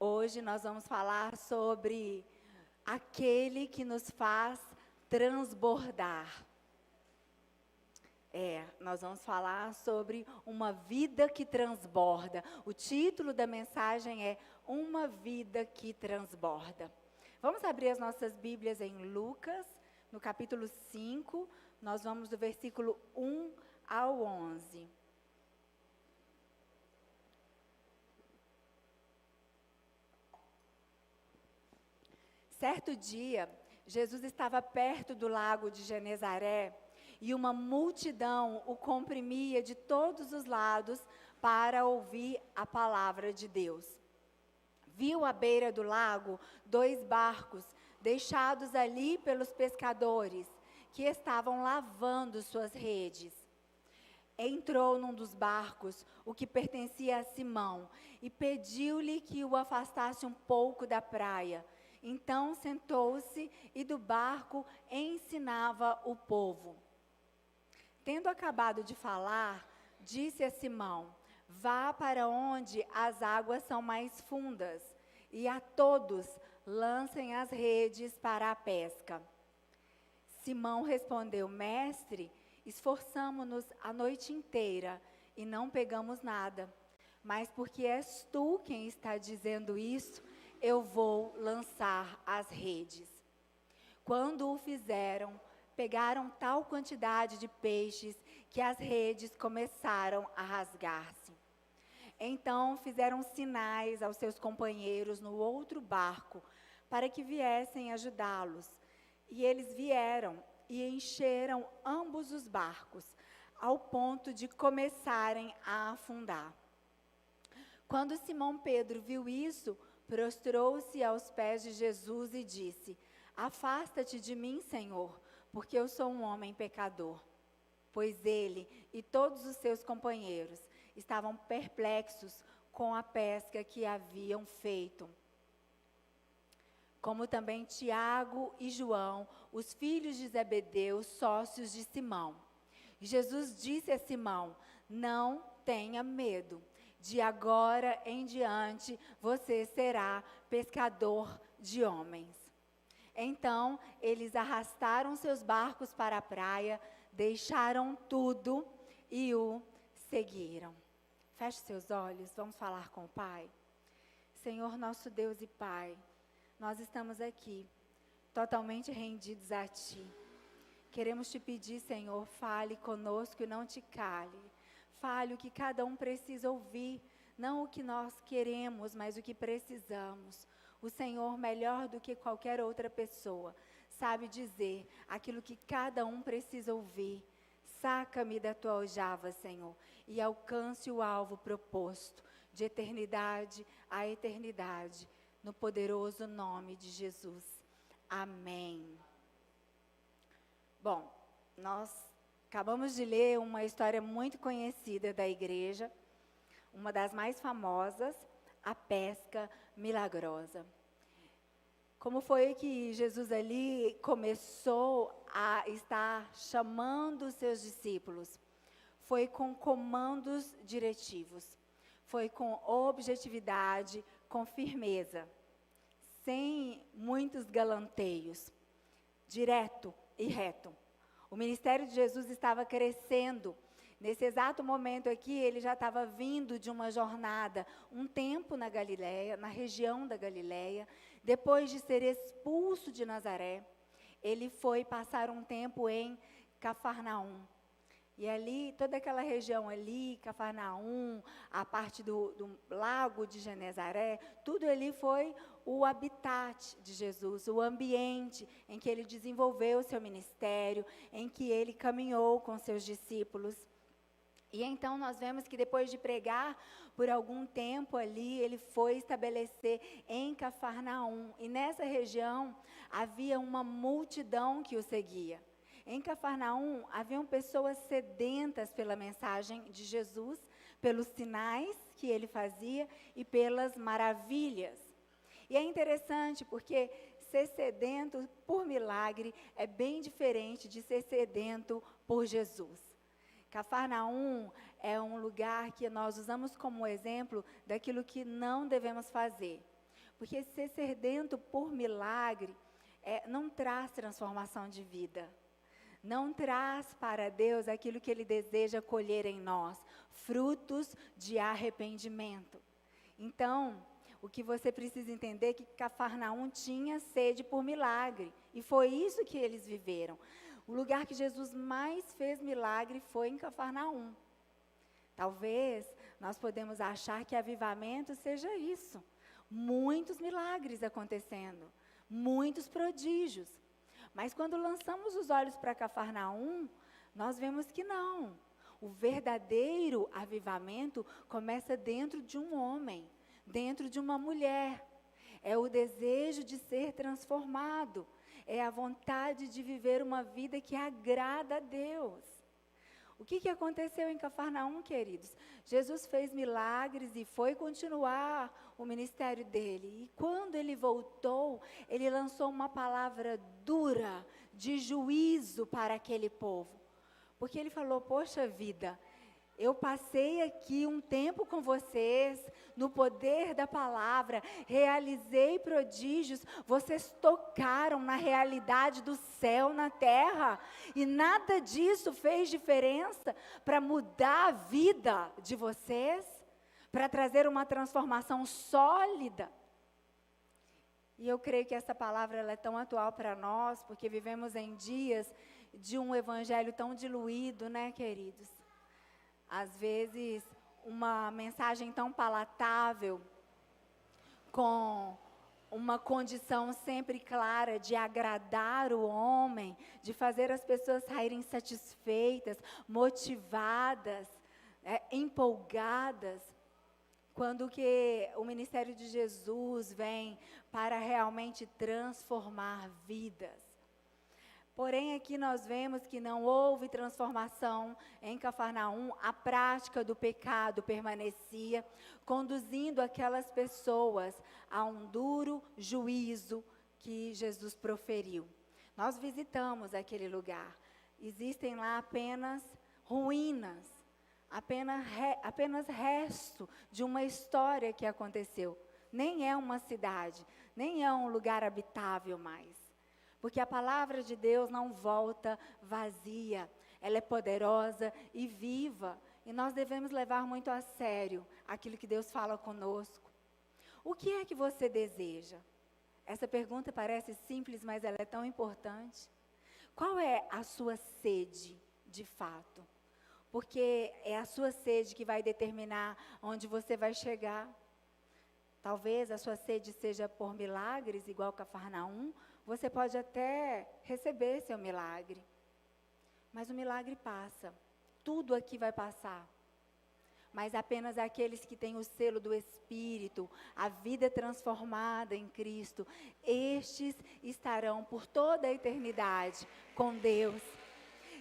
Hoje nós vamos falar sobre aquele que nos faz transbordar. Nós vamos falar sobre uma vida que transborda. O título da mensagem é Uma Vida que Transborda. Vamos abrir as nossas Bíblias em Lucas, no capítulo 5, nós vamos do versículo 1 ao 11. Certo dia, Jesus estava perto do lago de Genezaré e uma multidão o comprimia de todos os lados para ouvir a palavra de Deus. Viu à beira do lago 2 barcos deixados ali pelos pescadores que estavam lavando suas redes. Entrou num dos barcos, o que pertencia a Simão, e pediu-lhe que o afastasse um pouco da praia. Então sentou-se e do barco ensinava o povo. Tendo acabado de falar, disse a Simão: vá para onde as águas são mais fundas, e a todos lancem as redes para a pesca. Simão respondeu: mestre, esforçamo-nos a noite inteira e não pegamos nada. Mas porque és tu quem está dizendo isso, eu vou lançar as redes. Quando o fizeram, pegaram tal quantidade de peixes que as redes começaram a rasgar-se. Então fizeram sinais aos seus companheiros no outro barco, para que viessem ajudá-los. E eles vieram e encheram ambos os barcos, ao ponto de começarem a afundar. Quando Simão Pedro viu isso, prostrou-se aos pés de Jesus e disse: afasta-te de mim, Senhor, porque eu sou um homem pecador. Pois ele e todos os seus companheiros estavam perplexos com a pesca que haviam feito. Como também Tiago e João, os filhos de Zebedeu, sócios de Simão. Jesus disse a Simão: não tenha medo. De agora em diante, você será pescador de homens. Então, eles arrastaram seus barcos para a praia, deixaram tudo e o seguiram. Feche seus olhos, vamos falar com o Pai. Senhor nosso Deus e Pai, nós estamos aqui, totalmente rendidos a Ti. Queremos te pedir, Senhor, fale conosco e não te cale. Fale o que cada um precisa ouvir, não o que nós queremos, mas o que precisamos. O Senhor, melhor do que qualquer outra pessoa, sabe dizer aquilo que cada um precisa ouvir. Saca-me da tua aljava, Senhor, e alcance o alvo proposto, de eternidade a eternidade, no poderoso nome de Jesus. Amém. Bom, nós acabamos de ler uma história muito conhecida da igreja, uma das mais famosas, a pesca milagrosa. Como foi que Jesus ali começou a estar chamando os seus discípulos? Foi com comandos diretivos, foi com objetividade, com firmeza, sem muitos galanteios, direto e reto. O ministério de Jesus estava crescendo. Nesse exato momento aqui, ele já estava vindo de uma jornada, um tempo na Galileia, na região da Galileia. Depois de ser expulso de Nazaré, ele foi passar um tempo em Cafarnaum. E ali, toda aquela região ali, Cafarnaum, a parte do lago de Genezaré, tudo ali foi o habitat de Jesus, o ambiente em que ele desenvolveu o seu ministério, em que ele caminhou com seus discípulos. E então nós vemos que depois de pregar por algum tempo ali, ele foi estabelecer em Cafarnaum. E nessa região havia uma multidão que o seguia. Em Cafarnaum haviam pessoas sedentas pela mensagem de Jesus, pelos sinais que ele fazia e pelas maravilhas. E é interessante porque ser sedento por milagre é bem diferente de ser sedento por Jesus. Cafarnaum é um lugar que nós usamos como exemplo daquilo que não devemos fazer. Porque ser sedento por milagre não traz transformação de vida. Não traz para Deus aquilo que Ele deseja colher em nós, frutos de arrependimento. Então, o que você precisa entender é que Cafarnaum tinha sede por milagre, e foi isso que eles viveram. O lugar que Jesus mais fez milagre foi em Cafarnaum. Talvez nós podemos achar que avivamento seja isso, muitos milagres acontecendo, muitos prodígios. Mas quando lançamos os olhos para Cafarnaum, nós vemos que não. O verdadeiro avivamento começa dentro de um homem, dentro de uma mulher. É o desejo de ser transformado, é a vontade de viver uma vida que agrada a Deus. O que aconteceu em Cafarnaum, queridos? Jesus fez milagres e foi continuar o ministério dele. E quando ele voltou, ele lançou uma palavra dura de juízo para aquele povo. Porque ele falou, poxa vida, eu passei aqui um tempo com vocês, no poder da palavra, realizei prodígios, vocês tocaram na realidade do céu na terra, e nada disso fez diferença para mudar a vida de vocês, para trazer uma transformação sólida. E eu creio que essa palavra ela é tão atual para nós, porque vivemos em dias de um evangelho tão diluído, né, queridos? Às vezes, uma mensagem tão palatável, com uma condição sempre clara de agradar o homem, de fazer as pessoas saírem satisfeitas, motivadas, empolgadas, quando que o ministério de Jesus vem para realmente transformar vidas. Porém, aqui nós vemos que não houve transformação em Cafarnaum, a prática do pecado permanecia, conduzindo aquelas pessoas a um duro juízo que Jesus proferiu. Nós visitamos aquele lugar, existem lá apenas ruínas, apenas resto de uma história que aconteceu. Nem é uma cidade, nem é um lugar habitável mais. Porque a palavra de Deus não volta vazia, ela é poderosa e viva, e nós devemos levar muito a sério aquilo que Deus fala conosco. O que é que você deseja? Essa pergunta parece simples, mas ela é tão importante. Qual é a sua sede, de fato? Porque é a sua sede que vai determinar onde você vai chegar. Talvez a sua sede seja por milagres, igual Cafarnaum. Você pode até receber seu milagre, mas o milagre passa, tudo aqui vai passar, mas apenas aqueles que têm o selo do Espírito, a vida transformada em Cristo, estes estarão por toda a eternidade com Deus.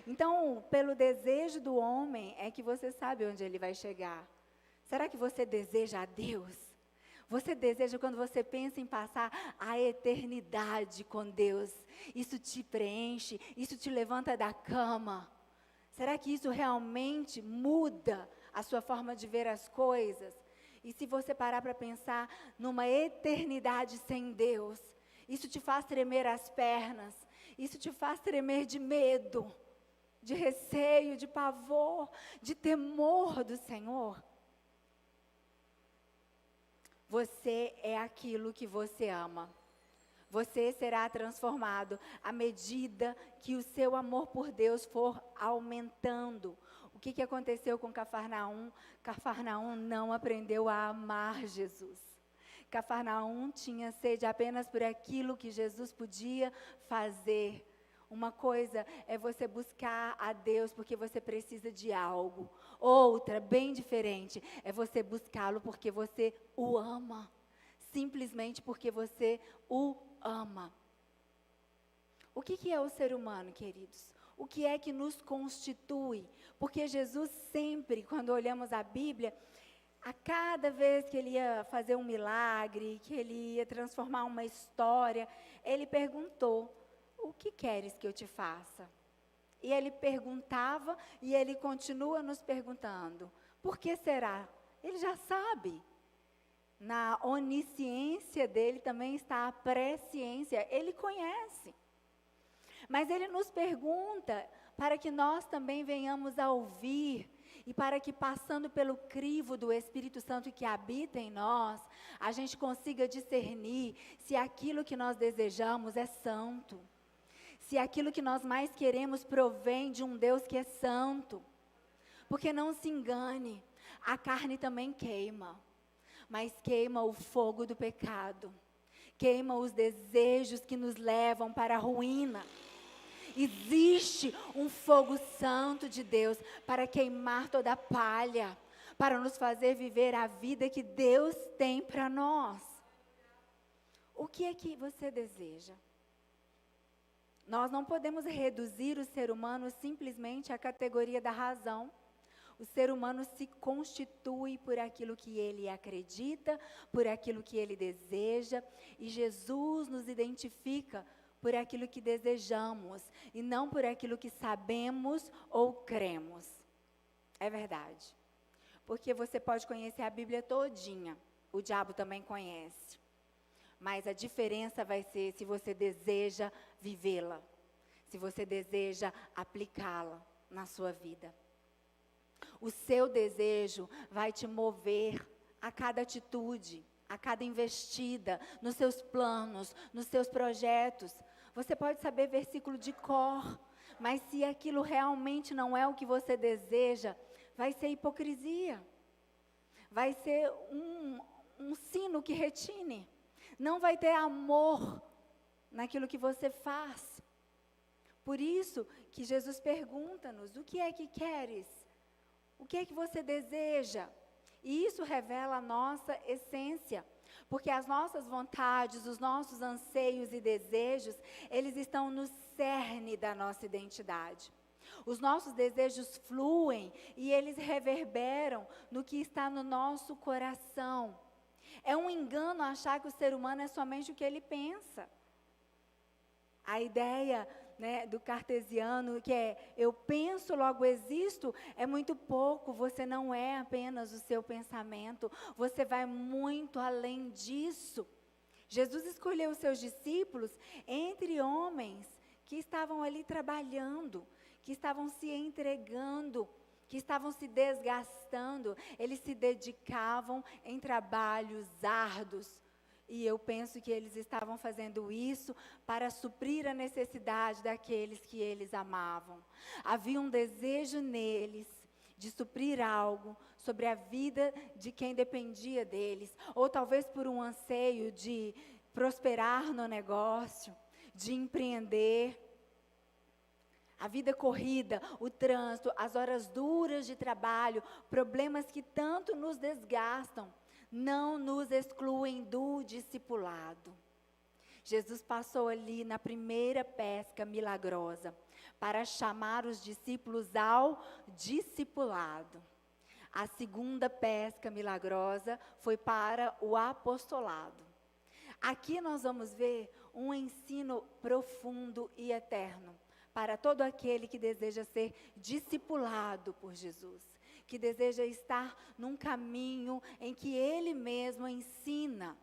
Então, pelo desejo do homem, é que você sabe onde ele vai chegar. Será que você deseja a Deus? Você deseja, quando você pensa em passar a eternidade com Deus, isso te preenche, isso te levanta da cama? Será que isso realmente muda a sua forma de ver as coisas? E se você parar para pensar numa eternidade sem Deus, isso te faz tremer as pernas, isso te faz tremer de medo, de receio, de pavor, de temor do Senhor? Você é aquilo que você ama. Você será transformado à medida que o seu amor por Deus for aumentando. O que aconteceu com Cafarnaum? Cafarnaum não aprendeu a amar Jesus. Cafarnaum tinha sede apenas por aquilo que Jesus podia fazer. Uma coisa é você buscar a Deus porque você precisa de algo. Outra, bem diferente, é você buscá-lo porque você o ama. Simplesmente porque você o ama. O que é o ser humano, queridos? O que é que nos constitui? Porque Jesus sempre, quando olhamos a Bíblia, a cada vez que ele ia fazer um milagre, que ele ia transformar uma história, ele perguntou: o que queres que eu te faça? E ele perguntava, e ele continua nos perguntando. Por que será? Ele já sabe. na onisciência dele também está a presciência. Ele conhece. Mas ele nos pergunta para que nós também venhamos a ouvir e para que, passando pelo crivo do Espírito Santo que habita em nós, a gente consiga discernir se aquilo que nós desejamos é santo, se aquilo que nós mais queremos provém de um Deus que é santo. Porque não se engane, a carne também queima, mas queima o fogo do pecado, queima os desejos que nos levam para a ruína. Existe um fogo santo de Deus para queimar toda a palha, para nos fazer viver a vida que Deus tem para nós. O que é que você deseja? Nós não podemos reduzir o ser humano simplesmente à categoria da razão. O ser humano se constitui por aquilo que ele acredita, por aquilo que ele deseja, e Jesus nos identifica por aquilo que desejamos, e não por aquilo que sabemos ou cremos. É verdade. Porque você pode conhecer a Bíblia todinha, o diabo também conhece. Mas a diferença vai ser se você deseja vivê-la, se você deseja aplicá-la na sua vida. O seu desejo vai te mover a cada atitude, a cada investida, nos seus planos, nos seus projetos. Você pode saber versículo de cor, mas se aquilo realmente não é o que você deseja, vai ser hipocrisia. Vai ser um sino que retine. Não vai ter amor naquilo que você faz. Por isso que Jesus pergunta-nos: o que é que queres? O que é que você deseja? E isso revela a nossa essência. Porque as nossas vontades, os nossos anseios e desejos, eles estão no cerne da nossa identidade. Os nossos desejos fluem e eles reverberam no que está no nosso coração. É um engano achar que o ser humano é somente o que ele pensa. A ideia, do cartesiano, que é eu penso, logo existo, é muito pouco. Você não é apenas o seu pensamento, você vai muito além disso. Jesus escolheu os seus discípulos entre homens que estavam ali trabalhando, que estavam se entregando, que estavam se desgastando. Eles se dedicavam em trabalhos árduos. E eu penso que eles estavam fazendo isso para suprir a necessidade daqueles que eles amavam. Havia um desejo neles de suprir algo sobre a vida de quem dependia deles. Ou talvez por um anseio de prosperar no negócio, de empreender. A vida corrida, o trânsito, as horas duras de trabalho, problemas que tanto nos desgastam, não nos excluem do discipulado. Jesus passou ali na primeira pesca milagrosa para chamar os discípulos ao discipulado. A segunda pesca milagrosa foi para o apostolado. Aqui nós vamos ver um ensino profundo e eterno para todo aquele que deseja ser discipulado por Jesus, que deseja estar num caminho em que Ele mesmo ensina.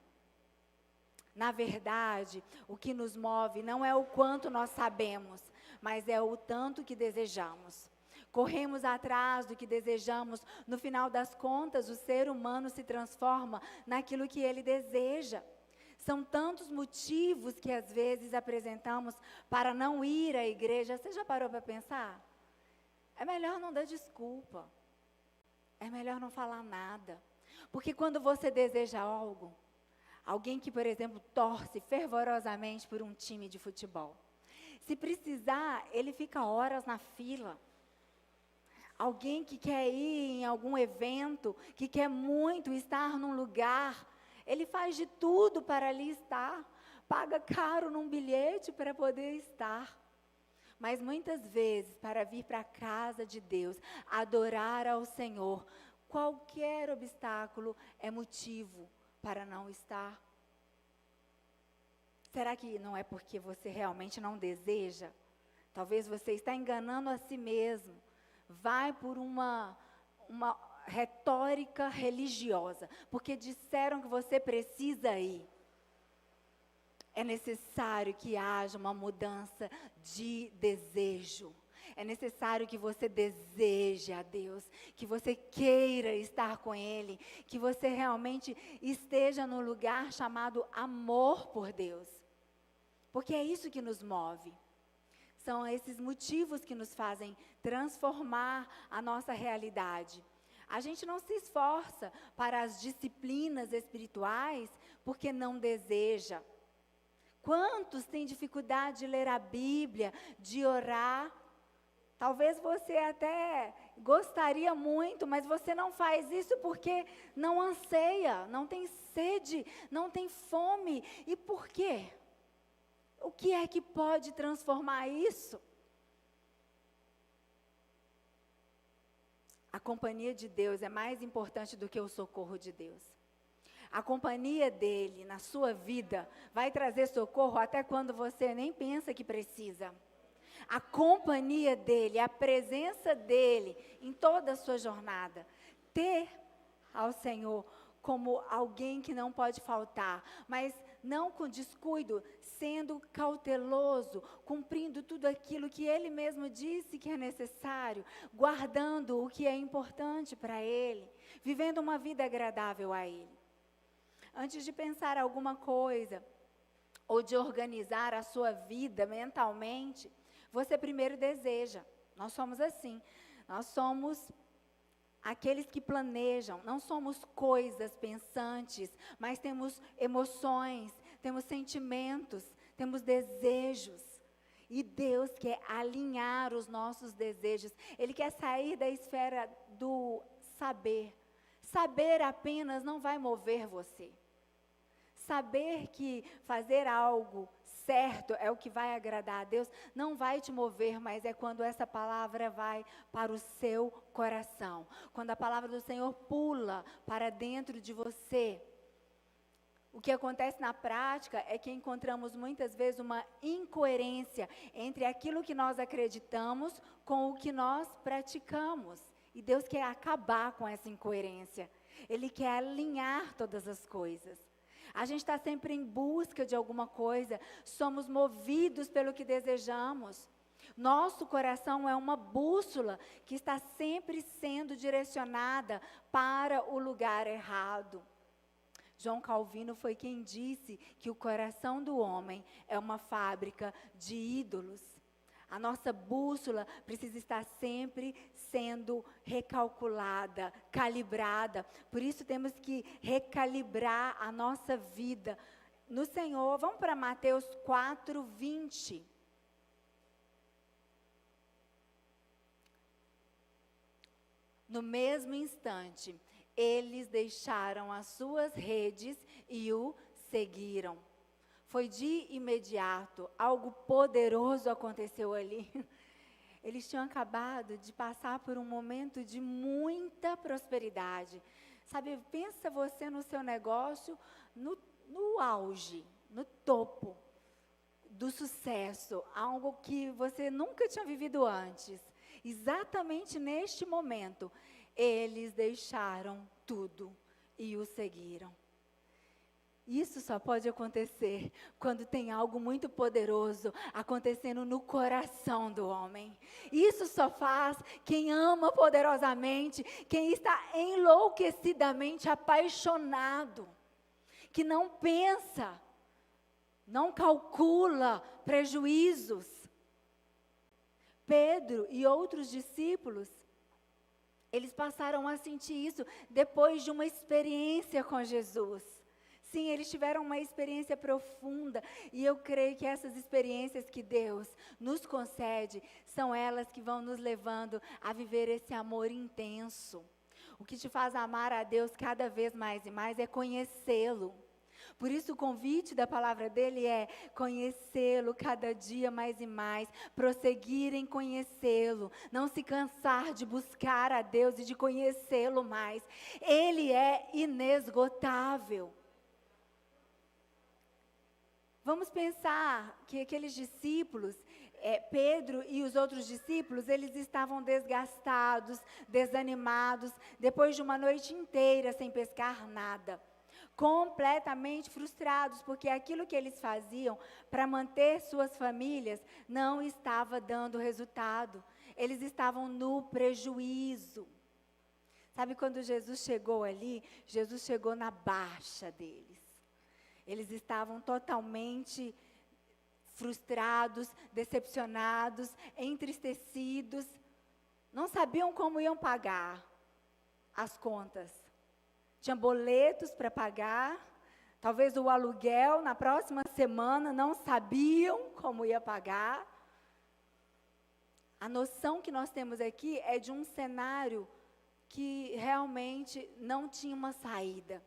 Na verdade, o que nos move não é o quanto nós sabemos, mas é o tanto que desejamos. Corremos atrás do que desejamos, no final das contas, o ser humano se transforma naquilo que ele deseja. São tantos motivos que às vezes apresentamos para não ir à igreja. Você já parou para pensar? É melhor não dar desculpa. É melhor não falar nada. Porque quando você deseja algo, alguém que, por exemplo, torce fervorosamente por um time de futebol, se precisar, ele fica horas na fila. Alguém que quer ir em algum evento, que quer muito estar num lugar, ele faz de tudo para ali estar, paga caro num bilhete para poder estar. Mas muitas vezes, para vir para a casa de Deus, adorar ao Senhor, qualquer obstáculo é motivo para não estar. Será que não é porque você realmente não deseja? Talvez você está enganando a si mesmo. Vai por uma retórica religiosa, porque disseram que você precisa ir. É necessário que haja uma mudança de desejo. É necessário que você deseje a Deus, que você queira estar com Ele, que você realmente esteja no lugar chamado amor por Deus. Porque é isso que nos move. São esses motivos que nos fazem transformar a nossa realidade. A gente não se esforça para as disciplinas espirituais porque não deseja. Quantos têm dificuldade de ler a Bíblia, de orar? Talvez você até gostaria muito, mas você não faz isso porque não anseia, não tem sede, não tem fome. E por quê? O que é que pode transformar isso? A companhia de Deus é mais importante do que o socorro de Deus. A companhia dele na sua vida vai trazer socorro até quando você nem pensa que precisa. A companhia dele, a presença dele em toda a sua jornada. Ter ao Senhor como alguém que não pode faltar, mas não com descuido, sendo cauteloso, cumprindo tudo aquilo que Ele mesmo disse que é necessário, guardando o que é importante para Ele, vivendo uma vida agradável a Ele. Antes de pensar alguma coisa, ou de organizar a sua vida mentalmente, você primeiro deseja. Nós somos assim, nós somos aqueles que planejam, não somos coisas pensantes, mas temos emoções, temos sentimentos, temos desejos. E Deus quer alinhar os nossos desejos. Ele quer sair da esfera do saber. Saber apenas não vai mover você. Saber que fazer algo certo é o que vai agradar a Deus, não vai te mover, mas é quando essa palavra vai para o seu coração. Quando a palavra do Senhor pula para dentro de você. O que acontece na prática é que encontramos muitas vezes uma incoerência entre aquilo que nós acreditamos com o que nós praticamos. E Deus quer acabar com essa incoerência. Ele quer alinhar todas as coisas. A gente está sempre em busca de alguma coisa, somos movidos pelo que desejamos. Nosso coração é uma bússola que está sempre sendo direcionada para o lugar errado. João Calvino foi quem disse que o coração do homem é uma fábrica de ídolos. A nossa bússola precisa estar sempre sendo recalculada, calibrada. Por isso temos que recalibrar a nossa vida no Senhor. Vamos para Mateus 4:20. No mesmo instante, eles deixaram as suas redes e o seguiram. Foi de imediato, algo poderoso aconteceu ali. Eles tinham acabado de passar por um momento de muita prosperidade. Sabe, pensa você no seu negócio, no auge, no topo do sucesso, algo que você nunca tinha vivido antes. Exatamente neste momento, eles deixaram tudo e o seguiram. Isso só pode acontecer quando tem algo muito poderoso acontecendo no coração do homem. Isso só faz quem ama poderosamente, quem está enlouquecidamente apaixonado, que não pensa, não calcula prejuízos. Pedro e outros discípulos, eles passaram a sentir isso depois de uma experiência com Jesus. Sim, eles tiveram uma experiência profunda e eu creio que essas experiências que Deus nos concede são elas que vão nos levando a viver esse amor intenso. O que te faz amar a Deus cada vez mais e mais é conhecê-lo. Por isso o convite da palavra dele é conhecê-lo cada dia mais e mais, prosseguir em conhecê-lo, não se cansar de buscar a Deus e de conhecê-lo mais. Ele é inesgotável. Vamos pensar que aqueles discípulos, Pedro e os outros discípulos, eles estavam desgastados, desanimados, depois de uma noite inteira sem pescar nada. Completamente frustrados, porque aquilo que eles faziam para manter suas famílias não estava dando resultado. Eles estavam no prejuízo. Sabe quando Jesus chegou ali? Jesus chegou na baixa deles. Eles estavam totalmente frustrados, decepcionados, entristecidos, não sabiam como iam pagar as contas. Tinha boletos para pagar, talvez o aluguel na próxima semana, não sabiam como ia pagar. A noção que nós temos aqui é de um cenário que realmente não tinha uma saída.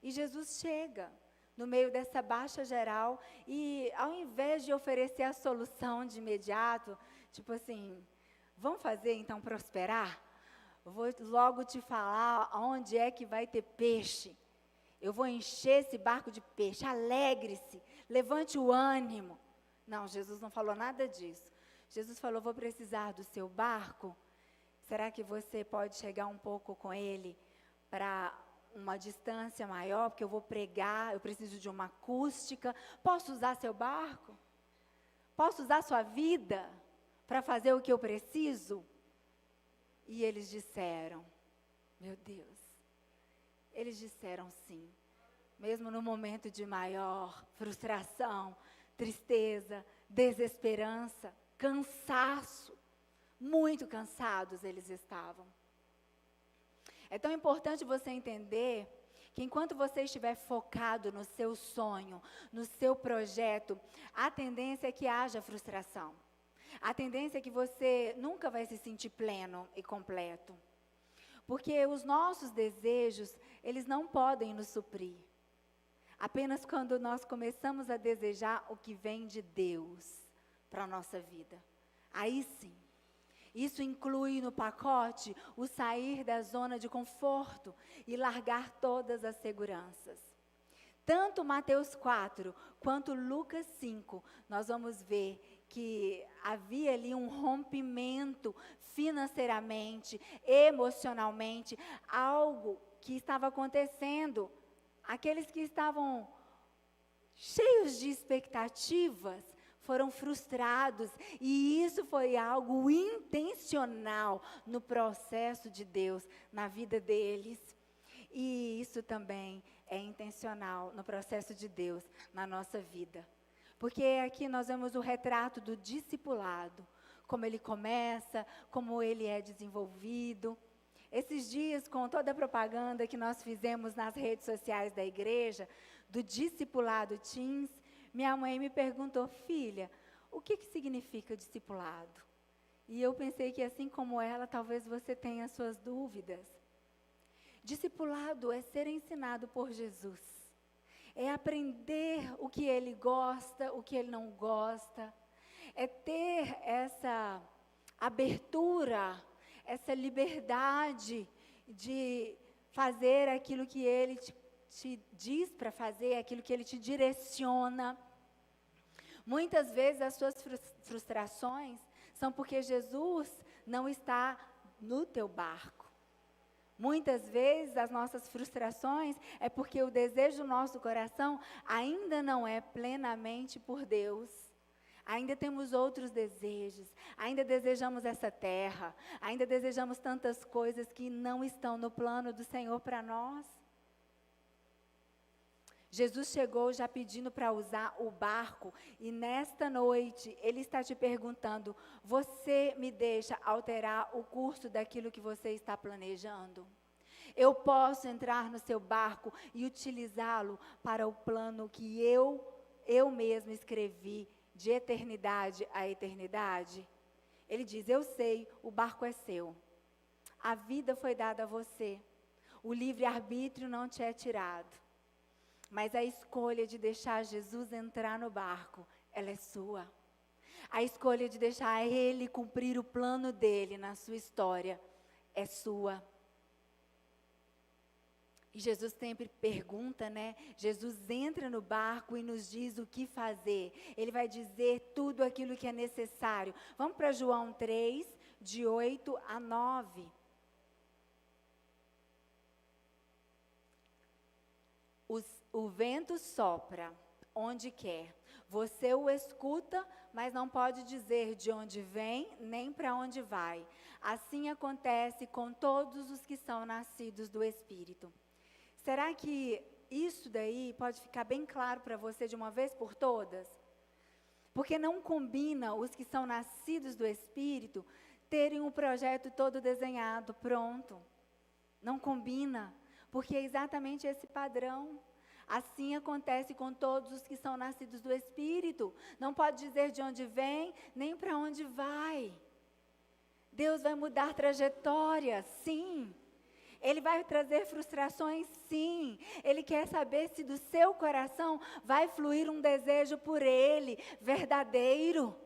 E Jesus chega no meio dessa baixa geral, e ao invés de oferecer a solução de imediato, tipo assim, vamos fazer então prosperar? Eu vou logo te falar onde é que vai ter peixe. Eu vou encher esse barco de peixe, alegre-se, levante o ânimo. Não, Jesus não falou nada disso. Jesus falou, vou precisar do seu barco. Será que você pode chegar um pouco com ele para uma distância maior, porque eu vou pregar, eu preciso de uma acústica. Posso usar seu barco? Posso usar sua vida para fazer o que eu preciso? E eles disseram, meu Deus, eles disseram sim. Mesmo no momento de maior frustração, tristeza, desesperança, cansaço, muito cansados eles estavam. É tão importante você entender que enquanto você estiver focado no seu sonho, no seu projeto, a tendência é que haja frustração. A tendência é que você nunca vai se sentir pleno e completo. Porque os nossos desejos, eles não podem nos suprir. Apenas quando nós começamos a desejar o que vem de Deus para a nossa vida. Aí sim. Isso inclui no pacote o sair da zona de conforto e largar todas as seguranças. Tanto Mateus 4 quanto Lucas 5, nós vamos ver que havia ali um rompimento financeiramente, emocionalmente, algo que estava acontecendo. Aqueles que estavam cheios de expectativas foram frustrados, e isso foi algo intencional no processo de Deus, na vida deles. E isso também é intencional no processo de Deus, na nossa vida. Porque aqui nós vemos o retrato do discipulado, como ele começa, como ele é desenvolvido. Esses dias, com toda a propaganda que nós fizemos nas redes sociais da igreja, do discipulado Teens, minha mãe me perguntou, filha, o que significa discipulado? E eu pensei que assim como ela, talvez você tenha suas dúvidas. Discipulado é ser ensinado por Jesus. É aprender o que ele gosta, o que ele não gosta. É ter essa abertura, essa liberdade de fazer aquilo que ele te diz para fazer, aquilo que ele te direciona. Muitas vezes as suas frustrações são porque Jesus não está no teu barco. Muitas vezes as nossas frustrações é porque o desejo do nosso coração ainda não é plenamente por Deus. Ainda temos outros desejos, ainda desejamos essa terra, ainda desejamos tantas coisas que não estão no plano do Senhor para nós. Jesus chegou já pedindo para usar o barco, e nesta noite Ele está te perguntando, você me deixa alterar o curso daquilo que você está planejando? Eu posso entrar no seu barco e utilizá-lo para o plano que eu mesmo escrevi, de eternidade a eternidade? Ele diz, eu sei, o barco é seu. A vida foi dada a você. O livre-arbítrio não te é tirado. Mas a escolha de deixar Jesus entrar no barco, ela é sua. A escolha de deixar Ele cumprir o plano dele na sua história, é sua. E Jesus sempre pergunta, né? Jesus entra no barco e nos diz o que fazer. Ele vai dizer tudo aquilo que é necessário. Vamos para João 3, de 8 a 9. O vento sopra onde quer. Você o escuta, mas não pode dizer de onde vem, nem para onde vai. Assim acontece com todos os que são nascidos do Espírito. Será que isso daí pode ficar bem claro para você de uma vez por todas? Porque não combina os que são nascidos do Espírito terem um projeto todo desenhado, pronto. Não combina, porque é exatamente esse padrão. Assim acontece com todos os que são nascidos do Espírito. Não pode dizer de onde vem, nem para onde vai. Deus vai mudar trajetória, sim. Ele vai trazer frustrações, sim. Ele quer saber se do seu coração vai fluir um desejo por Ele, verdadeiro.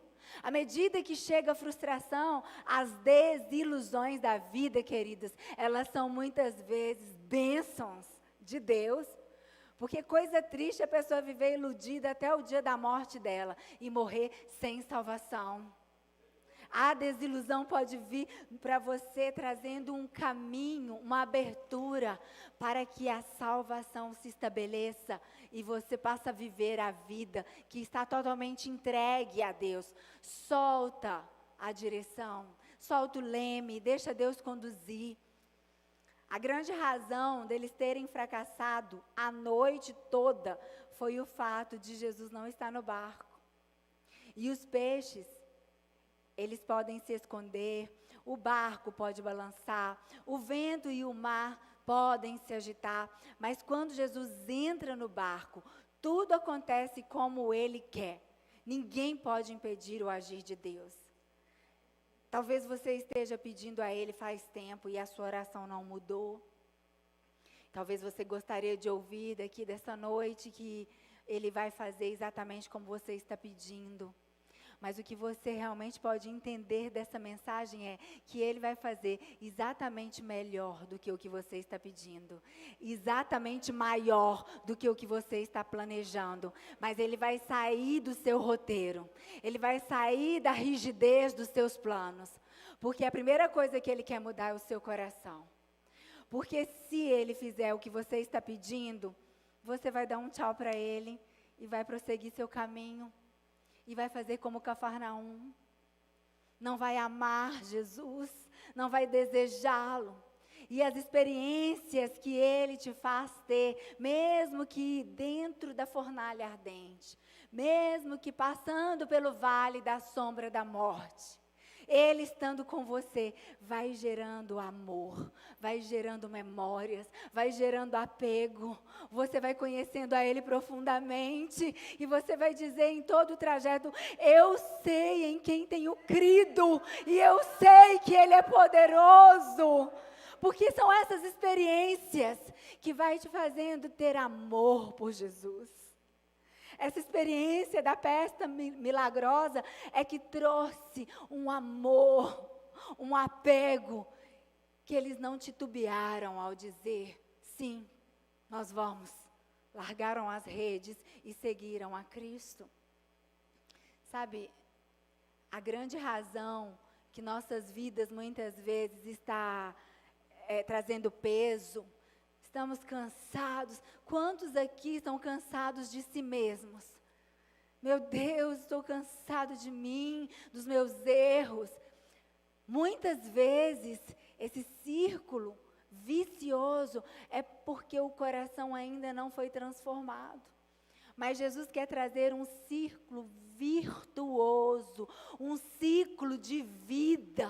À medida que chega a frustração, as desilusões da vida, queridas, elas são muitas vezes bênçãos de Deus. Porque coisa triste a pessoa viver iludida até o dia da morte dela e morrer sem salvação. A desilusão pode vir para você trazendo um caminho, uma abertura para que a salvação se estabeleça e você passe a viver a vida que está totalmente entregue a Deus. Solta a direção, solta o leme, deixa Deus conduzir. A grande razão deles terem fracassado a noite toda foi o fato de Jesus não estar no barco. E os peixes, eles podem se esconder, o barco pode balançar, o vento e o mar podem se agitar, mas quando Jesus entra no barco, tudo acontece como Ele quer. Ninguém pode impedir o agir de Deus. Talvez você esteja pedindo a Ele faz tempo e a sua oração não mudou. Talvez você gostaria de ouvir daqui dessa noite que Ele vai fazer exatamente como você está pedindo. Mas o que você realmente pode entender dessa mensagem é que Ele vai fazer exatamente melhor do que o que você está pedindo. Exatamente maior do que o que você está planejando. Mas Ele vai sair do seu roteiro. Ele vai sair da rigidez dos seus planos. Porque a primeira coisa que Ele quer mudar é o seu coração. Porque se Ele fizer o que você está pedindo, você vai dar um tchau para Ele e vai prosseguir seu caminho. E vai fazer como Cafarnaum. Não vai amar Jesus, não vai desejá-lo. E as experiências que Ele te faz ter, mesmo que dentro da fornalha ardente, mesmo que passando pelo vale da sombra da morte, Ele estando com você, vai gerando amor, vai gerando memórias, vai gerando apego. Você vai conhecendo a Ele profundamente e você vai dizer em todo o trajeto, eu sei em quem tenho crido e eu sei que Ele é poderoso. Porque são essas experiências que vai te fazendo ter amor por Jesus. Essa experiência da pesca milagrosa é que trouxe um amor, um apego, que eles não titubearam ao dizer, sim, nós vamos. Largaram as redes e seguiram a Cristo. Sabe, a grande razão que nossas vidas muitas vezes está trazendo peso, estamos cansados. Quantos aqui estão cansados de si mesmos? Meu Deus, estou cansado de mim, dos meus erros. Muitas vezes, esse círculo vicioso é porque o coração ainda não foi transformado. Mas Jesus quer trazer um círculo virtuoso, um ciclo de vida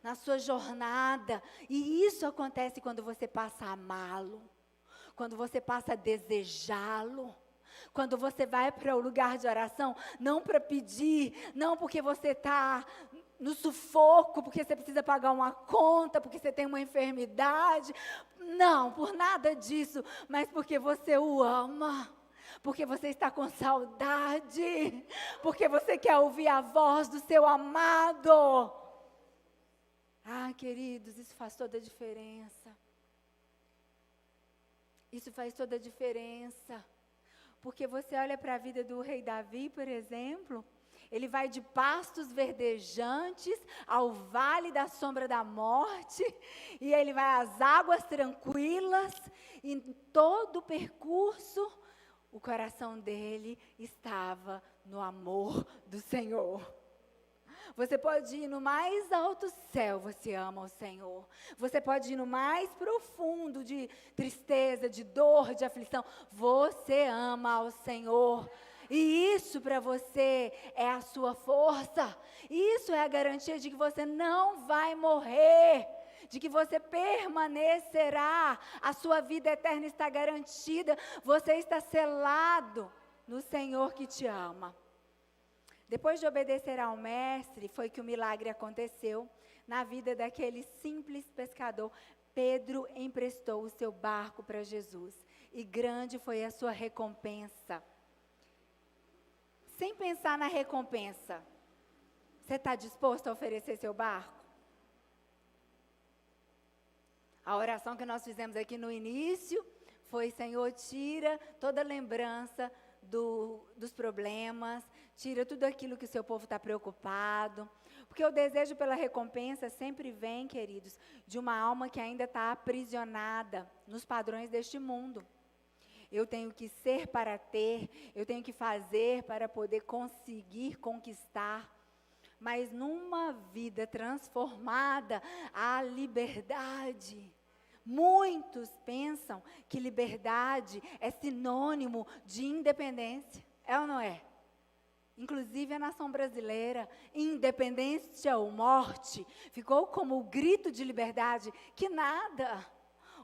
na sua jornada. E isso acontece quando você passa a amá-lo, quando você passa a desejá-lo, quando você vai para o lugar de oração, não para pedir, não porque você está no sufoco, porque você precisa pagar uma conta, porque você tem uma enfermidade, não, por nada disso, mas porque você o ama. Porque você está com saudade, porque você quer ouvir a voz do seu amado. Ah, queridos, isso faz toda a diferença. Isso faz toda a diferença. Porque você olha para a vida do rei Davi, por exemplo, ele vai de pastos verdejantes ao vale da sombra da morte, e ele vai às águas tranquilas, e em todo o percurso, o coração dele estava no amor do Senhor. Você pode ir no mais alto céu, você ama o Senhor. Você pode ir no mais profundo de tristeza, de dor, de aflição. Você ama o Senhor. E isso para você é a sua força. Isso é a garantia de que você não vai morrer. De que você permanecerá. A sua vida eterna está garantida. Você está selado no Senhor que te ama. Depois de obedecer ao mestre, foi que o milagre aconteceu na vida daquele simples pescador. Pedro emprestou o seu barco para Jesus, e grande foi a sua recompensa. Sem pensar na recompensa, você está disposto a oferecer seu barco? A oração que nós fizemos aqui no início foi: Senhor, tira toda lembrança dos problemas, tira tudo aquilo que o seu povo está preocupado, porque o desejo pela recompensa sempre vem, queridos, de uma alma que ainda está aprisionada nos padrões deste mundo. Eu tenho que ser para ter, eu tenho que fazer para poder conseguir conquistar, mas numa vida transformada, há liberdade. Muitos pensam que liberdade é sinônimo de independência. É ou não é? Inclusive a nação brasileira, independência ou morte, ficou como o grito de liberdade. Que nada!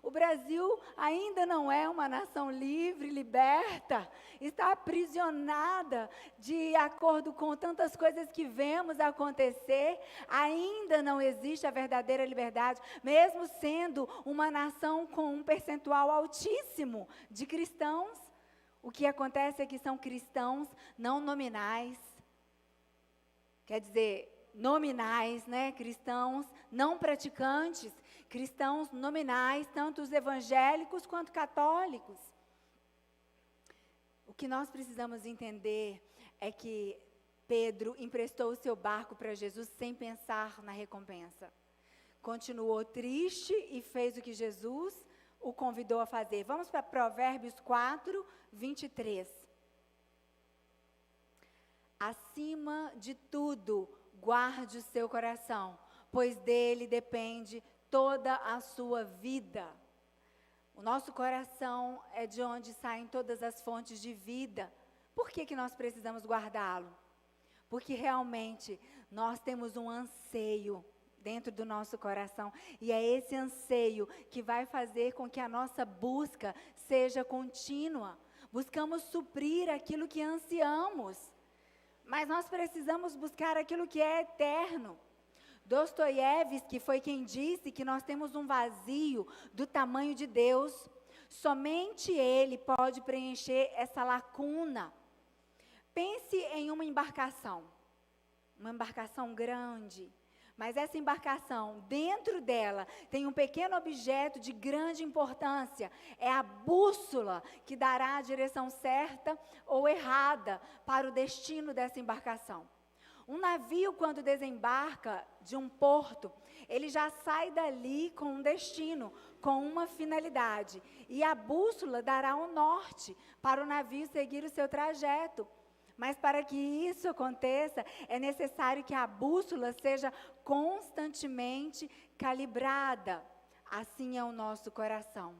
O Brasil ainda não é uma nação livre, liberta, está aprisionada de acordo com tantas coisas que vemos acontecer. Ainda não existe a verdadeira liberdade, mesmo sendo uma nação com um percentual altíssimo de cristãos. O que acontece é que são cristãos não nominais, quer dizer, nominais, né? Cristãos não praticantes, cristãos nominais, tanto os evangélicos quanto católicos. O que nós precisamos entender é que Pedro emprestou o seu barco para Jesus sem pensar na recompensa. Continuou triste e fez o que Jesus o convidou a fazer. Vamos para Provérbios 4, 23. Acima de tudo, guarde o seu coração, pois dele depende toda a sua vida. O nosso coração é de onde saem todas as fontes de vida. Por que nós precisamos guardá-lo? Porque realmente nós temos um anseio dentro do nosso coração, e é esse anseio que vai fazer com que a nossa busca seja contínua. Buscamos suprir aquilo que ansiamos, mas nós precisamos buscar aquilo que é eterno. Dostoiévski foi quem disse que nós temos um vazio do tamanho de Deus. Somente Ele pode preencher essa lacuna. Pense em uma embarcação grande, mas essa embarcação, dentro dela, tem um pequeno objeto de grande importância. É a bússola que dará a direção certa ou errada para o destino dessa embarcação. Um navio, quando desembarca de um porto, ele já sai dali com um destino, com uma finalidade. E a bússola dará o norte para o navio seguir o seu trajeto. Mas para que isso aconteça, é necessário que a bússola seja constantemente calibrada. Assim é o nosso coração.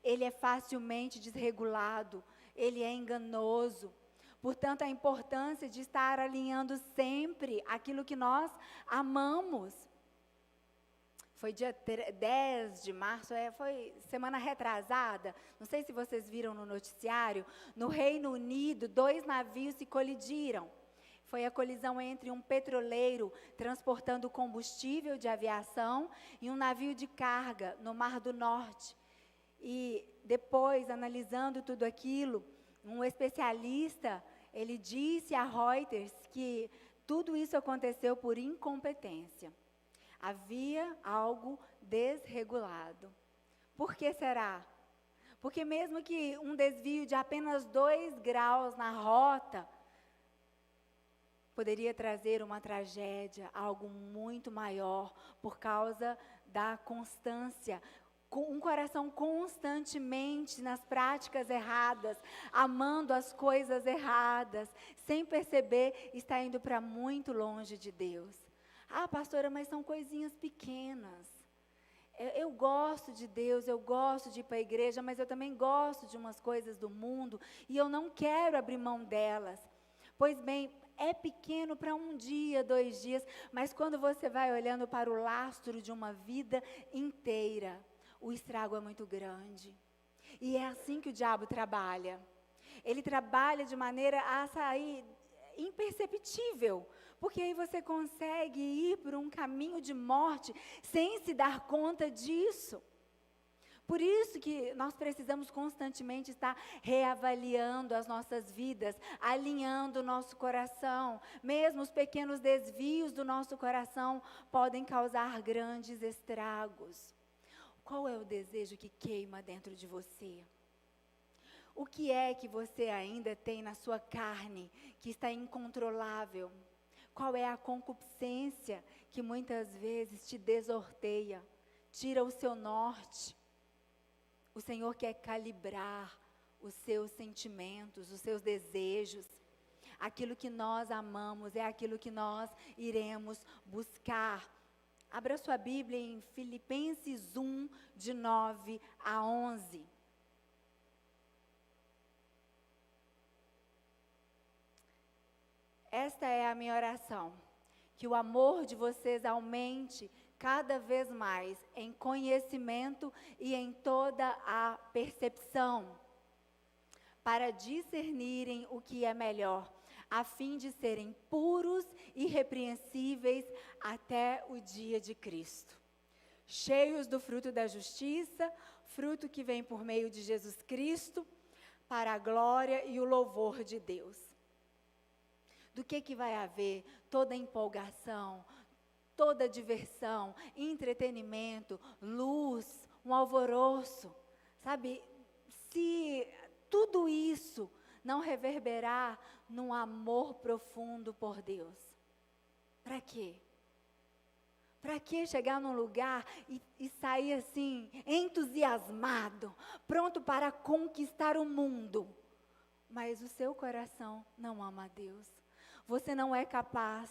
Ele é facilmente desregulado, ele é enganoso. Portanto, a importância de estar alinhando sempre aquilo que nós amamos. Foi dia 10 de março, foi semana retrasada, não sei se vocês viram no noticiário, no Reino Unido, 2 navios se colidiram. Foi a colisão entre um petroleiro transportando combustível de aviação e um navio de carga no Mar do Norte. E depois, analisando tudo aquilo, um especialista, ele disse a Reuters que tudo isso aconteceu por incompetência. Havia algo desregulado. Por que será? Porque mesmo que um desvio de apenas 2 graus na rota poderia trazer uma tragédia, algo muito maior, por causa da constância. Um coração constantemente nas práticas erradas, amando as coisas erradas, sem perceber, está indo para muito longe de Deus. Ah, pastora, mas são coisinhas pequenas. Eu gosto de Deus, eu gosto de ir para a igreja, mas eu também gosto de umas coisas do mundo e eu não quero abrir mão delas. Pois bem, é pequeno para um dia, 2 dias, mas quando você vai olhando para o lastro de uma vida inteira, o estrago é muito grande. E é assim que o diabo trabalha. Ele trabalha de maneira a sair imperceptível, porque aí você consegue ir por um caminho de morte sem se dar conta disso. Por isso que nós precisamos constantemente estar reavaliando as nossas vidas, alinhando o nosso coração. Mesmo os pequenos desvios do nosso coração podem causar grandes estragos. Qual é o desejo que queima dentro de você? O que é que você ainda tem na sua carne que está incontrolável? Qual é a concupiscência que muitas vezes te desnorteia, tira o seu norte? O Senhor quer calibrar os seus sentimentos, os seus desejos. Aquilo que nós amamos é aquilo que nós iremos buscar. Abra sua Bíblia em Filipenses 1, de 9 a 11. Esta é a minha oração, que o amor de vocês aumente cada vez mais em conhecimento e em toda a percepção, para discernirem o que é melhor, a fim de serem puros e irrepreensíveis até o dia de Cristo, cheios do fruto da justiça, fruto que vem por meio de Jesus Cristo, para a glória e o louvor de Deus. Do que vai haver toda empolgação, toda diversão, entretenimento, luz, um alvoroço, sabe? Se tudo isso não reverberar num amor profundo por Deus, para quê? Para que chegar num lugar e sair assim, entusiasmado, pronto para conquistar o mundo, mas o seu coração não ama a Deus? Você não é capaz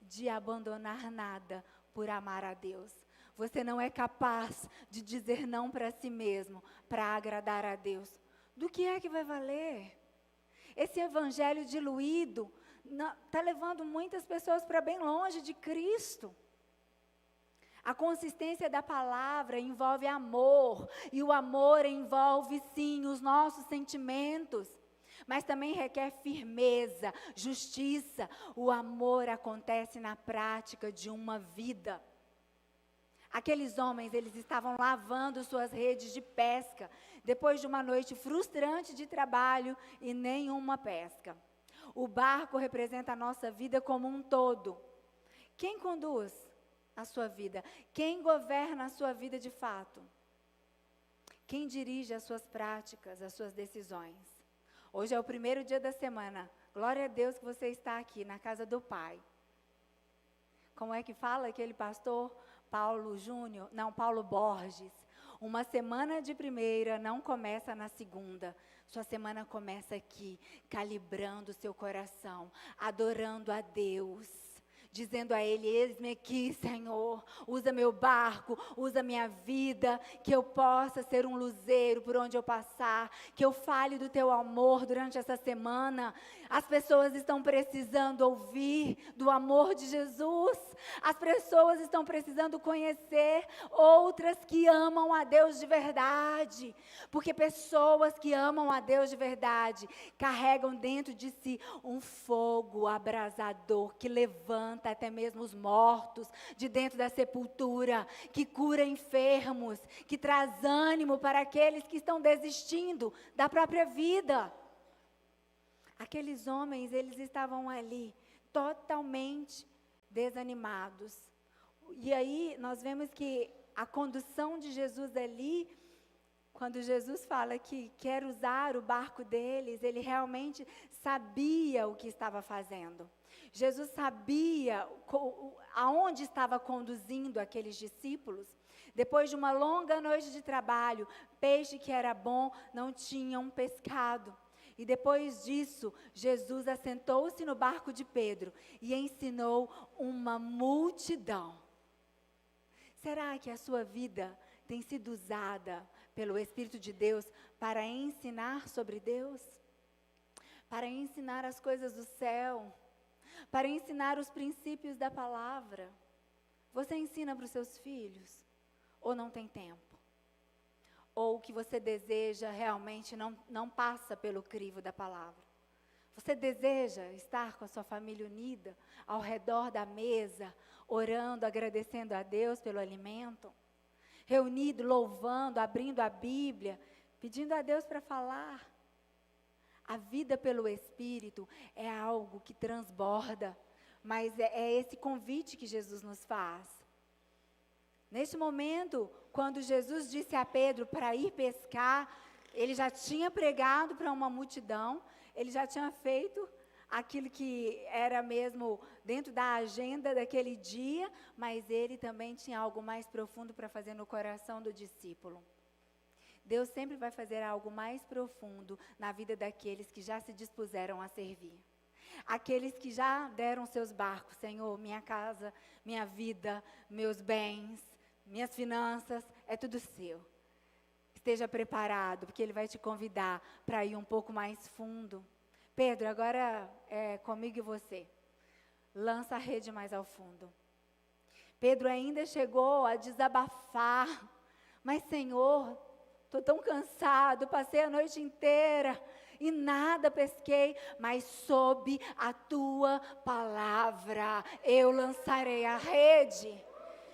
de abandonar nada por amar a Deus. Você não é capaz de dizer não para si mesmo, para agradar a Deus. Do que é que vai valer? Esse evangelho diluído está levando muitas pessoas para bem longe de Cristo. A consistência da palavra envolve amor, e o amor envolve sim os nossos sentimentos. Mas também requer firmeza, justiça. O amor acontece na prática de uma vida. Aqueles homens, eles estavam lavando suas redes de pesca, depois de uma noite frustrante de trabalho e nenhuma pesca. O barco representa a nossa vida como um todo. Quem conduz a sua vida? Quem governa a sua vida de fato? Quem dirige as suas práticas, as suas decisões? Hoje é o primeiro dia da semana. Glória a Deus que você está aqui na casa do Pai. Como é que fala aquele pastor? Paulo Borges. Uma semana de primeira não começa na segunda. Sua semana começa aqui, calibrando o seu coração, adorando a Deus, dizendo a Ele: eis-me aqui, Senhor, usa meu barco, usa minha vida, que eu possa ser um luzeiro por onde eu passar, que eu fale do Teu amor durante essa semana. As pessoas estão precisando ouvir do amor de Jesus, as pessoas estão precisando conhecer outras que amam a Deus de verdade, porque pessoas que amam a Deus de verdade carregam dentro de si um fogo abrasador que levanta até mesmo os mortos de dentro da sepultura, que cura enfermos, que traz ânimo para aqueles que estão desistindo da própria vida. Aqueles homens, eles estavam ali totalmente desanimados. E aí nós vemos que a condução de Jesus ali Quando Jesus fala que quer usar o barco deles, ele realmente sabia o que estava fazendo. Jesus sabia aonde estava conduzindo aqueles discípulos. Depois de uma longa noite de trabalho, peixe que era bom, não tinham pescado. E depois disso, Jesus assentou-se no barco de Pedro e ensinou uma multidão. Será que a sua vida tem sido usada pelo Espírito de Deus para ensinar sobre Deus? Para ensinar as coisas do céu? Para ensinar os princípios da palavra? Você ensina para os seus filhos? Ou não tem tempo? Ou o que você deseja realmente não passa pelo crivo da palavra? Você deseja estar com a sua família unida, ao redor da mesa, orando, agradecendo a Deus pelo alimento? Reunido, louvando, abrindo a Bíblia, pedindo a Deus para falar? A vida pelo Espírito é algo que transborda, mas é esse convite que Jesus nos faz. Neste momento, quando Jesus disse a Pedro para ir pescar, ele já tinha pregado para uma multidão, ele já tinha feito aquilo que era mesmo dentro da agenda daquele dia, mas ele também tinha algo mais profundo para fazer no coração do discípulo. Deus sempre vai fazer algo mais profundo na vida daqueles que já se dispuseram a servir. Aqueles que já deram seus barcos, Senhor, minha casa, minha vida, meus bens, minhas finanças, é tudo seu. Esteja preparado, porque Ele vai te convidar para ir um pouco mais fundo. Pedro, agora é comigo e você. Lança a rede mais ao fundo. Pedro ainda chegou a desabafar. Mas, Senhor, estou tão cansado, passei a noite inteira e nada pesquei, mas sob a tua palavra eu lançarei a rede.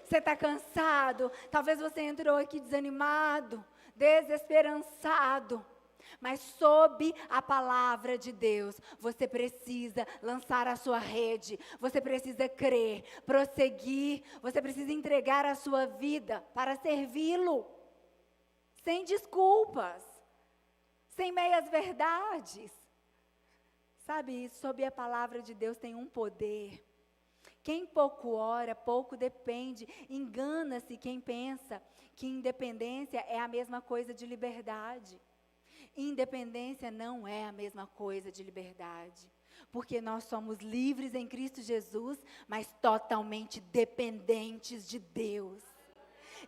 Você está cansado? Talvez você entrou aqui desanimado, desesperançado. Mas sob a palavra de Deus, você precisa lançar a sua rede, você precisa crer, prosseguir, você precisa entregar a sua vida para servi-lo, sem desculpas, sem meias verdades. Sabe, sob a palavra de Deus tem um poder. Quem pouco ora, pouco depende. Engana-se quem pensa que independência é a mesma coisa de liberdade. Independência não é a mesma coisa de liberdade, porque nós somos livres em Cristo Jesus, mas totalmente dependentes de Deus.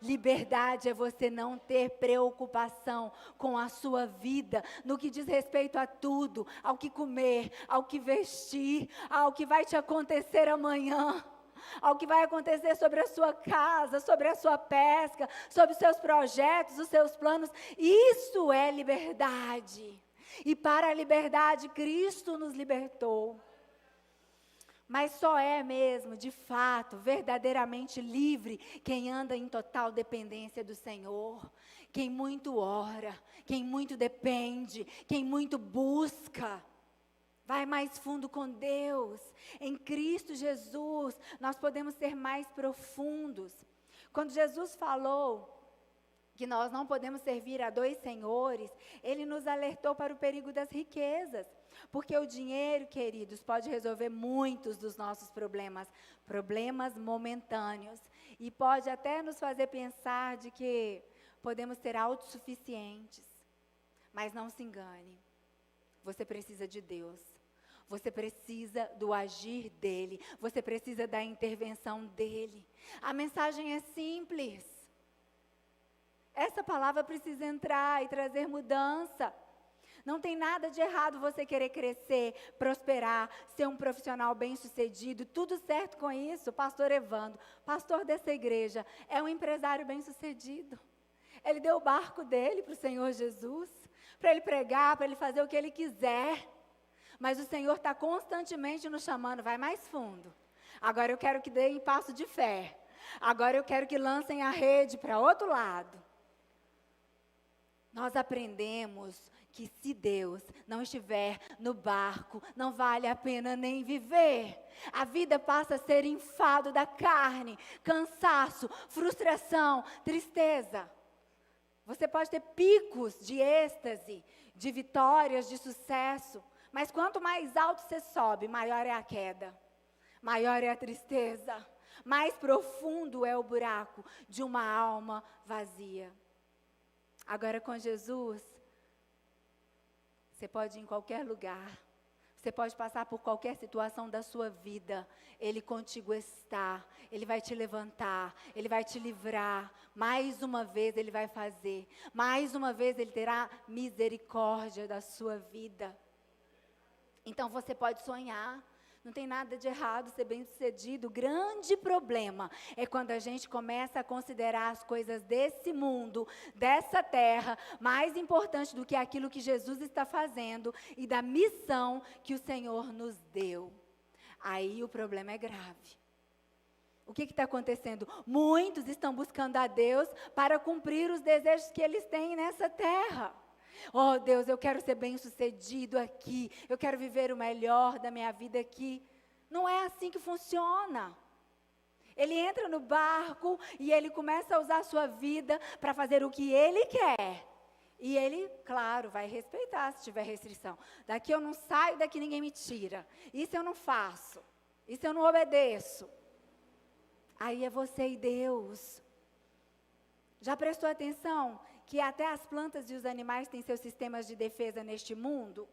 Liberdade é você não ter preocupação com a sua vida, no que diz respeito a tudo, ao que comer, ao que vestir, ao que vai te acontecer amanhã, ao que vai acontecer sobre a sua casa, sobre a sua pesca, sobre os seus projetos, os seus planos. Isso é liberdade. E para a liberdade, Cristo nos libertou. Mas só é mesmo, de fato, verdadeiramente livre quem anda em total dependência do Senhor. Quem muito ora, quem muito depende, quem muito busca. Vai mais fundo com Deus. Em Cristo Jesus, nós podemos ser mais profundos. Quando Jesus falou que nós não podemos servir a dois senhores, Ele nos alertou para o perigo das riquezas. Porque o dinheiro, queridos, pode resolver muitos dos nossos problemas momentâneos. E pode até nos fazer pensar de que podemos ser autossuficientes. Mas não se engane, você precisa de Deus. Você precisa do agir dEle, você precisa da intervenção dEle. A mensagem é simples. Essa palavra precisa entrar e trazer mudança. Não tem nada de errado você querer crescer, prosperar, ser um profissional bem-sucedido, tudo certo com isso. Pastor Evandro, pastor dessa igreja, é um empresário bem-sucedido. Ele deu o barco dele para o Senhor Jesus, para ele pregar, para ele fazer o que ele quiser. Mas o Senhor está constantemente nos chamando, vai mais fundo. Agora eu quero que deem passo de fé. Agora eu quero que lancem a rede para outro lado. Nós aprendemos que se Deus não estiver no barco, não vale a pena nem viver. A vida passa a ser enfado da carne, cansaço, frustração, tristeza. Você pode ter picos de êxtase, de vitórias, de sucesso, mas quanto mais alto você sobe, maior é a queda, maior é a tristeza, mais profundo é o buraco de uma alma vazia. Agora com Jesus, você pode ir em qualquer lugar, você pode passar por qualquer situação da sua vida, Ele contigo está, Ele vai te levantar, Ele vai te livrar, mais uma vez Ele vai fazer, mais uma vez Ele terá misericórdia da sua vida. Então você pode sonhar, não tem nada de errado ser bem-sucedido. O grande problema é quando a gente começa a considerar as coisas desse mundo, dessa terra, mais importante do que aquilo que Jesus está fazendo e da missão que o Senhor nos deu. Aí o problema é grave. O que está acontecendo? Muitos estão buscando a Deus para cumprir os desejos que eles têm nessa terra. Oh Deus, eu quero ser bem-sucedido aqui, eu quero viver o melhor da minha vida aqui. Não é assim que funciona. Ele entra no barco e ele começa a usar a sua vida para fazer o que ele quer. E ele, claro, vai respeitar se tiver restrição. Daqui eu não saio, daqui ninguém me tira. Isso eu não faço, isso eu não obedeço. Aí é você e Deus. Já prestou atenção que até as plantas e os animais têm seus sistemas de defesa neste mundo?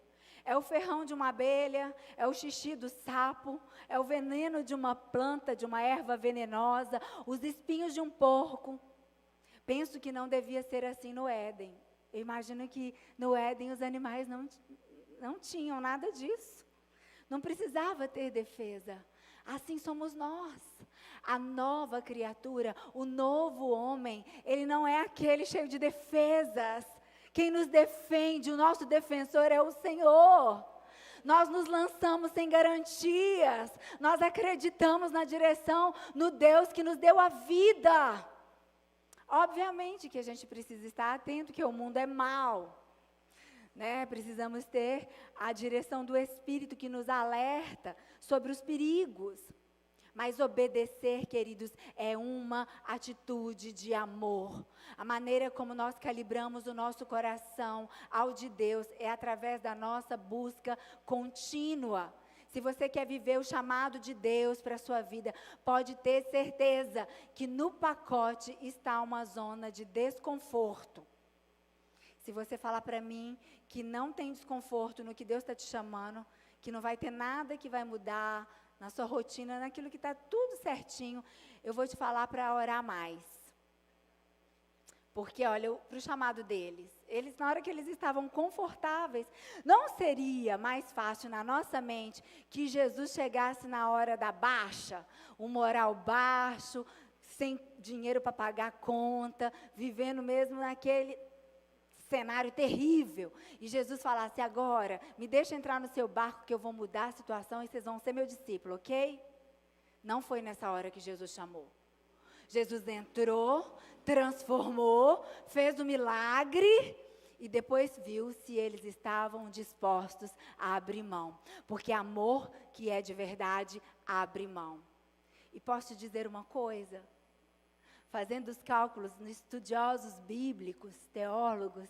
É o ferrão de uma abelha, é o xixi do sapo, é o veneno de uma planta, de uma erva venenosa, os espinhos de um porco. Penso que não devia ser assim no Éden. Eu imagino que no Éden os animais não tinham nada disso. Não precisava ter defesa. Assim somos nós. A nova criatura, o novo homem, ele não é aquele cheio de defesas. Quem nos defende, o nosso defensor é o Senhor. Nós nos lançamos sem garantias. Nós acreditamos na direção, no Deus que nos deu a vida. Obviamente que a gente precisa estar atento que o mundo é mau. Né? Precisamos ter a direção do Espírito que nos alerta sobre os perigos. Mas obedecer, queridos, é uma atitude de amor. A maneira como nós calibramos o nosso coração ao de Deus é através da nossa busca contínua. Se você quer viver o chamado de Deus para a sua vida, pode ter certeza que no pacote está uma zona de desconforto. Se você falar para mim que não tem desconforto no que Deus está te chamando, que não vai ter nada que vai mudar na sua rotina, naquilo que está tudo certinho, eu vou te falar para orar mais. Porque, olha, para o chamado deles, na hora que eles estavam confortáveis, não seria mais fácil na nossa mente que Jesus chegasse na hora da baixa, um moral baixo, sem dinheiro para pagar a conta, vivendo mesmo naquele cenário terrível, e Jesus falasse: agora, me deixa entrar no seu barco que eu vou mudar a situação e vocês vão ser meu discípulo, ok? Não foi nessa hora que Jesus chamou. Jesus entrou, transformou, fez o milagre e depois viu se eles estavam dispostos a abrir mão, porque amor que é de verdade abre mão. E posso te dizer uma coisa? Fazendo os cálculos, estudiosos bíblicos, teólogos,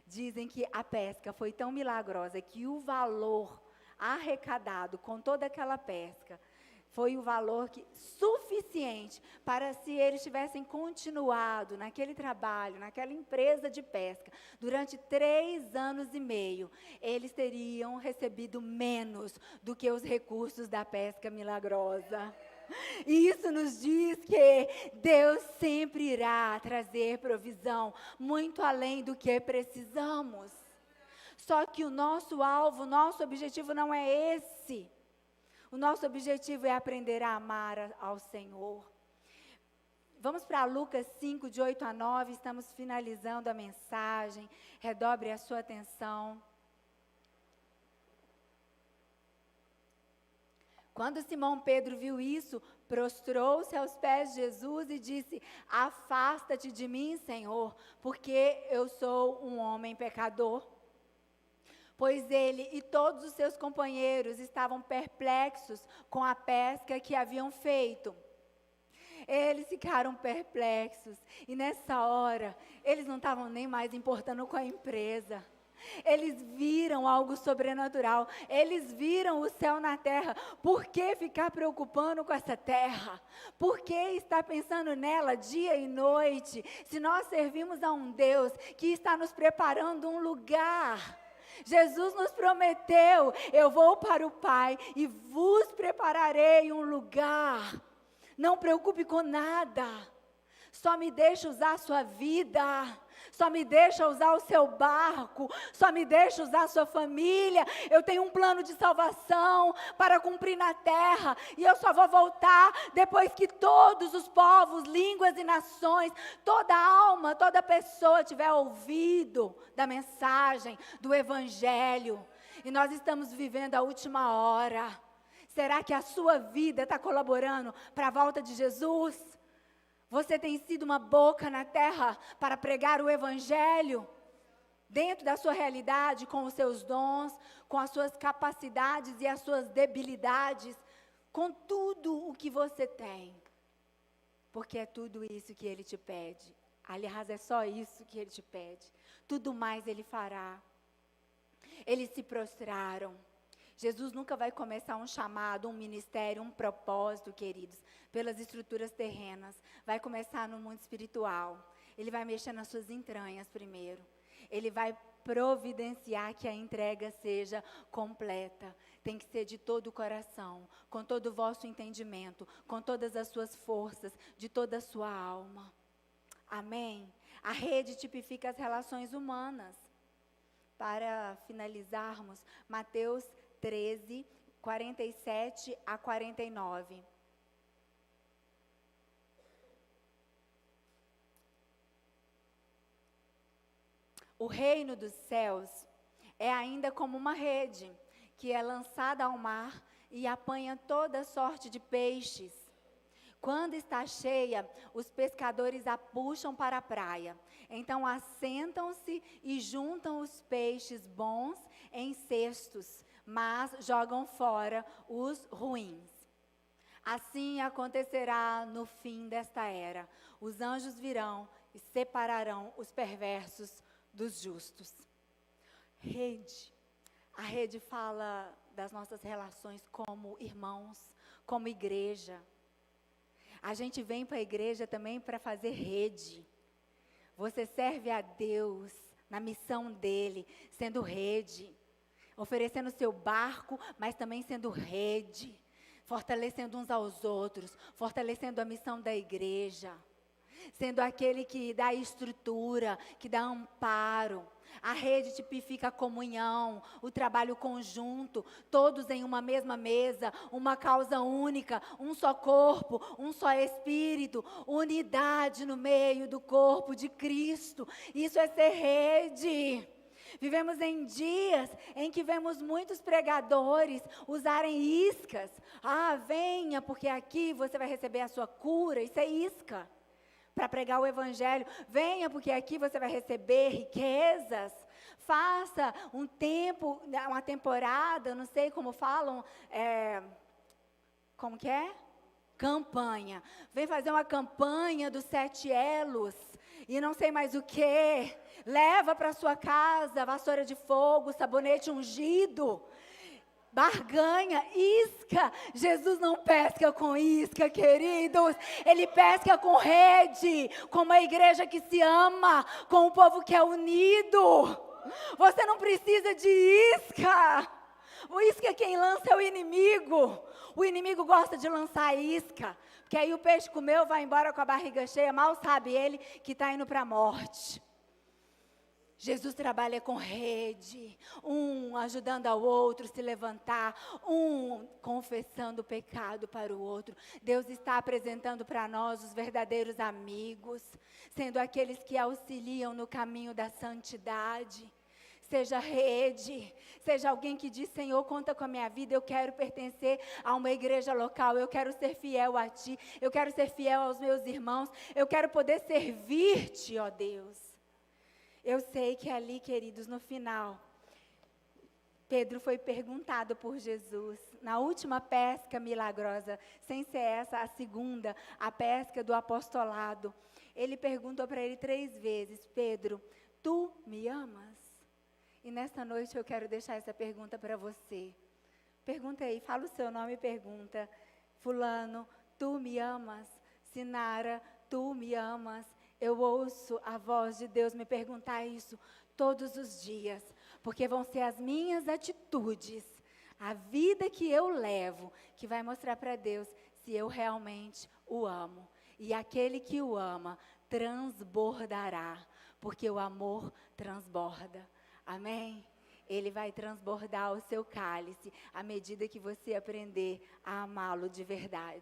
dizem que a pesca foi tão milagrosa que o valor arrecadado com toda aquela pesca foi o valor suficiente para, se eles tivessem continuado naquele trabalho, naquela empresa de pesca, durante 3 anos e meio, eles teriam recebido menos do que os recursos da pesca milagrosa. E isso nos diz que Deus sempre irá trazer provisão muito além do que precisamos. Só que o nosso alvo, o nosso objetivo não é esse. O nosso objetivo é aprender a amar ao Senhor. Vamos para Lucas 5, de 8 a 9, estamos finalizando a mensagem. Redobre a sua atenção. Quando Simão Pedro viu isso, prostrou-se aos pés de Jesus e disse: afasta-te de mim, Senhor, porque eu sou um homem pecador. Pois ele e todos os seus companheiros estavam perplexos com a pesca que haviam feito. Eles ficaram perplexos. E nessa hora, eles não estavam nem mais importando com a empresa. Eles viram algo sobrenatural. Eles viram o céu na terra. Por que ficar preocupando com essa terra? Por que estar pensando nela dia e noite? Se nós servimos a um Deus que está nos preparando um lugar. Jesus nos prometeu: eu vou para o Pai e vos prepararei um lugar. Não preocupe com nada. Só me deixa usar a sua vida. Só me deixa usar o seu barco. Só me deixa usar a sua família. Eu tenho um plano de salvação para cumprir na terra. E eu só vou voltar depois que todos os povos, línguas e nações, toda alma, toda pessoa tiver ouvido da mensagem, do Evangelho. E nós estamos vivendo a última hora. Será que a sua vida está colaborando para a volta de Jesus? Você tem sido uma boca na terra para pregar o Evangelho? Dentro da sua realidade, com os seus dons, com as suas capacidades e as suas debilidades, com tudo o que você tem. Porque é tudo isso que Ele te pede. Aliás, é só isso que Ele te pede. Tudo mais Ele fará. Eles se prostraram. Jesus nunca vai começar um chamado, um ministério, um propósito, queridos, pelas estruturas terrenas. Vai começar no mundo espiritual. Ele vai mexer nas suas entranhas primeiro. Ele vai providenciar que a entrega seja completa. Tem que ser de todo o coração, com todo o vosso entendimento, com todas as suas forças, de toda a sua alma. Amém? A rede tipifica as relações humanas. Para finalizarmos, Mateus 13, 47 a 49. O reino dos céus é ainda como uma rede que é lançada ao mar e apanha toda sorte de peixes. Quando está cheia, os pescadores a puxam para a praia. Então assentam-se e juntam os peixes bons em cestos, mas jogam fora os ruins. Assim acontecerá no fim desta era. Os anjos virão e separarão os perversos dos justos. Rede. A rede fala das nossas relações como irmãos, como igreja. A gente vem para a igreja também para fazer rede. Você serve a Deus na missão dele, sendo rede. Oferecendo seu barco, mas também sendo rede. Fortalecendo uns aos outros, fortalecendo a missão da igreja. Sendo aquele que dá estrutura, que dá amparo. A rede tipifica a comunhão, o trabalho conjunto, todos em uma mesma mesa, uma causa única, um só corpo, um só espírito, unidade no meio do corpo de Cristo. Isso é ser rede. Vivemos em dias em que vemos muitos pregadores usarem iscas. Ah, venha, porque aqui você vai receber a sua cura. Isso é isca. Para pregar o Evangelho. Venha, porque aqui você vai receber riquezas. Faça um tempo, uma temporada, não sei como falam, como que é? Campanha. Vem fazer uma campanha dos 7 elos. E não sei mais o que. Leva para sua casa vassoura de fogo, sabonete ungido. Barganha, isca. Jesus não pesca com isca, queridos. Ele pesca com rede, com uma igreja que se ama, com um povo que é unido. Você não precisa de isca. O isca quem lança é o inimigo. O inimigo gosta de lançar isca, porque aí o peixe comeu, vai embora com a barriga cheia, mal sabe ele que está indo para a morte. Jesus trabalha com rede, um ajudando ao outro se levantar, um confessando o pecado para o outro. Deus está apresentando para nós os verdadeiros amigos, sendo aqueles que auxiliam no caminho da santidade. Seja rede, seja alguém que diz: Senhor, conta com a minha vida, eu quero pertencer a uma igreja local, eu quero ser fiel a Ti, eu quero ser fiel aos meus irmãos, eu quero poder servir-Te, ó Deus. Eu sei que ali, queridos, no final, Pedro foi perguntado por Jesus, na última pesca milagrosa, sem ser essa a segunda, a pesca do apostolado. Ele perguntou para ele 3 vezes: Pedro, tu me amas? E nesta noite eu quero deixar essa pergunta para você. Pergunta aí, fala o seu nome e pergunta: fulano, tu me amas? Sinara, tu me amas? Eu ouço a voz de Deus me perguntar isso todos os dias, porque vão ser as minhas atitudes, a vida que eu levo, que vai mostrar para Deus se eu realmente o amo. E aquele que o ama transbordará, porque o amor transborda. Amém? Ele vai transbordar o seu cálice à medida que você aprender a amá-lo de verdade.